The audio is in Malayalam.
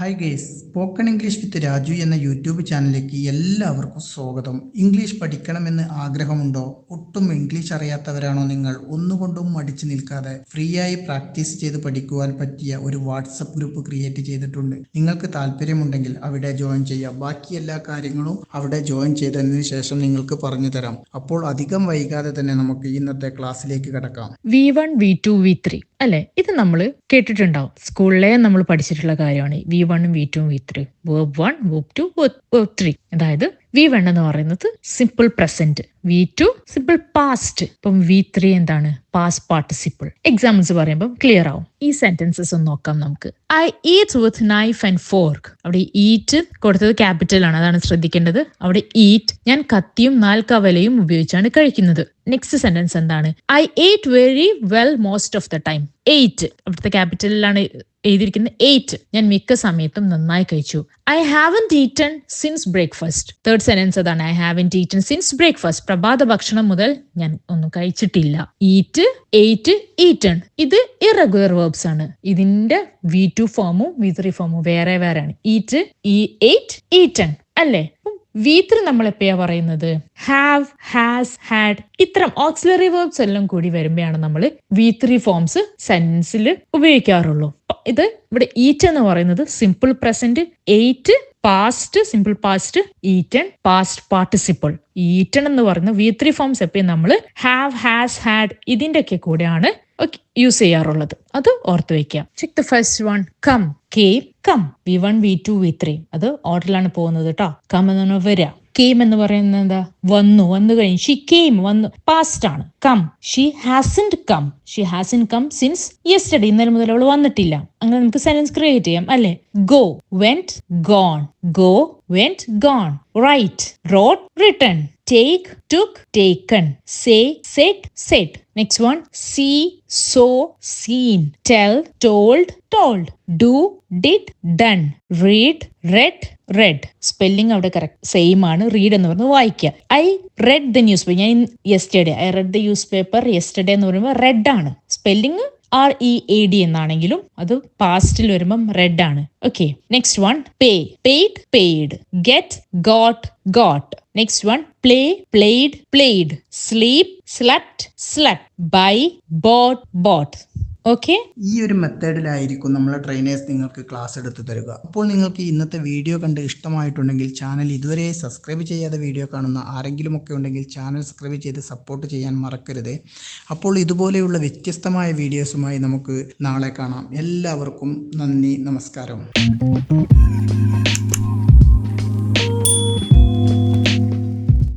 Hi guys, spoken English with Raju എന്ന യൂട്യൂബ് ചാനലിലേക്ക് എല്ലാവർക്കും സ്വാഗതം. ഇംഗ്ലീഷ് പഠിക്കണമെന്ന് ആഗ്രഹമുണ്ടോ? ഒട്ടും ഇംഗ്ലീഷ് അറിയാത്തവരാണോ നിങ്ങൾ? ഒന്നുകൊണ്ടും മടിച്ചു നിൽക്കാതെ ഫ്രീ ആയി പ്രാക്ടീസ് ചെയ്ത് പഠിക്കുവാൻ പറ്റിയ ഒരു വാട്സപ്പ് ഗ്രൂപ്പ് ക്രിയേറ്റ് ചെയ്തിട്ടുണ്ട്. നിങ്ങൾക്ക് താല്പര്യമുണ്ടെങ്കിൽ അവിടെ ജോയിൻ ചെയ്യാം. ബാക്കി എല്ലാ കാര്യങ്ങളും അവിടെ ജോയിൻ ചെയ്തതിന് ശേഷം നിങ്ങൾക്ക് പറഞ്ഞു തരാം. അപ്പോൾ അധികം വൈകാതെ തന്നെ നമുക്ക് ഇന്നത്തെ ക്ലാസ്സിലേക്ക് കടക്കാം. V1, V2, V3 അല്ലെ? ഇത് നമ്മൾ കേട്ടിട്ടുണ്ടാവും. സ്കൂളിലെ നമ്മൾ പഠിച്ചിട്ടുള്ള കാര്യമാണ്. V1, V2, V3, verb 1, verb 2, verb 3. അതായത് V1 എന്ന് പറയുന്നത് simple present, V2 simple past, ഇപ്പം V3 എന്താണ്? Past participle. എക്സാമ്പിൾസ് പറയുമ്പോൾ ക്ലിയർ ആവും. ഈ സെന്റൻസസ് ഒന്ന് നോക്കാം നമുക്ക്. I eat with knife and fork. അവിടെ ഈറ്റ് കൊടുത്തത് ക്യാപിറ്റൽ ആണ്, അതാണ് ശ്രദ്ധിക്കേണ്ടത്. അവിടെ ഈറ്റ് ഞാൻ കത്തിയും നാൽക്കവലയും ഉപയോഗിച്ചാണ് കഴിക്കുന്നത്. നെക്സ്റ്റ് സെന്റൻസ് എന്താണ്? I ate very well most of the time. Ate അവിടുത്തെ ക്യാപിറ്റലിലാണ് എഴുതിയിരിക്കുന്നത്. എയ്റ്റ് ഞാൻ മിക്ക സമയത്തും നന്നായി കഴിച്ചു. I haven't eaten since breakfast. Third sentence അതാണ്. I haven't eaten since breakfast. പ്രഭാത ഭക്ഷണം മുതൽ ഞാൻ ഒന്നും കഴിച്ചിട്ടില്ല. ഈറ്റ്, എയ്റ്റ്, ഈറ്റൺ ഇത് ഇറഗുലർ വേർബ്സ് ആണ്. ഇതിന്റെ V2 ഫോമും V3 ഫോമും വേറെ വേറെയാണ്. ഈറ്റ്, എയ്റ്റ്, ഈറ്റൺ അല്ലേ? V3 നമ്മൾ എപ്പോഴാ പറയുന്നത്? ഹാവ്, ഹാസ്, ഹാഡ് ഇത്തരം ഓക്സിലറി വേർബ്സ് എല്ലാം കൂടി വരുമ്പോഴാണ് നമ്മൾ V3 ഫോംസ് സെന്റൻസിൽ ഉപയോഗിക്കാറുള്ളൂ. ഇത് ഇവിടെ ഈറ്റ് എന്ന് പറയുന്നത് simple present, eight past simple past, eaten past participle. Eaten എന്ന് പറയുന്ന V3 ഫോംസ് എപ്പോഴും നമ്മൾ ഹാവ്, ഹാസ്, ഹാഡ് ഇതിന്റെ ഒക്കെ കൂടെയാണ് യൂസ് ചെയ്യാറുള്ളത്. അത് ഓർത്ത് വെക്കാം. Check the first one. Come, came, come. V1, V2, V3 അത് ഓർഡറിലാണ് പോകുന്നത് കേട്ടോ. കം എന്ന് വരിക. കേം എന്ന് പറയുന്നത് എന്താ? വന്നു, വന്നു കഴിഞ്ഞു. ഷീ കേം വന്നു, പാസ്റ്റ് ആണ്. Come, she hasn't come. She hasn't come since yesterday ഇന്നലെ മുതൽ അവൾ വന്നിട്ടില്ല. അങ്ങനെ നമുക്ക് സെന്റൻസ് ക്രിയേറ്റ് ചെയ്യാം അല്ലെ? Go, went, gone. Go, went, gone. Write, wrote, written. Take, took, taken. Say, said, said. Next one. See, saw, seen. Tell, told, told. Do, did, done. Read, read, read. Spelling അവിടെ കറക്റ്റ് സെയിം ആണ്. റീഡ് എന്ന് പറയുന്നത് വായിക്കുക. I read the newspaper. ഞാൻ yesterday I read the newspaper. Yesterday എന്ന് പറയുമ്പോൾ റെഡ് ആണ്. സ്പെല്ലിംഗ് READ എന്നാണെങ്കിലും അത് പാസ്റ്റിൽ വരുമ്പം റെഡ് ആണ്. Okay. Next one. Pay, paid, paid. Get, got, got. Next one. Play, played, played. Sleep, slept, slept. Buy, bought, bought. Okay. ഈ ഒരു മെത്തേഡിലായിരിക്കും നമ്മളെ ട്രെയിനേഴ്സ് നിങ്ങൾക്ക് ക്ലാസ് എടുത്ത് തരിക. അപ്പോൾ നിങ്ങൾക്ക് ഇന്നത്തെ വീഡിയോ കണ്ട് ഇഷ്ടമായിട്ടുണ്ടെങ്കിൽ ചാനൽ ഇതുവരെ സബ്സ്ക്രൈബ് ചെയ്യാതെ വീഡിയോ കാണുന്ന ആരെങ്കിലും ഒക്കെ ഉണ്ടെങ്കിൽ ചാനൽ സബ്സ്ക്രൈബ് ചെയ്ത് സപ്പോർട്ട് ചെയ്യാൻ മറക്കരുത്. അപ്പോൾ ഇതുപോലെയുള്ള വ്യത്യസ്തമായ വീഡിയോസുമായി നമുക്ക് നാളെ കാണാം. എല്ലാവർക്കും നന്ദി, നമസ്കാരം.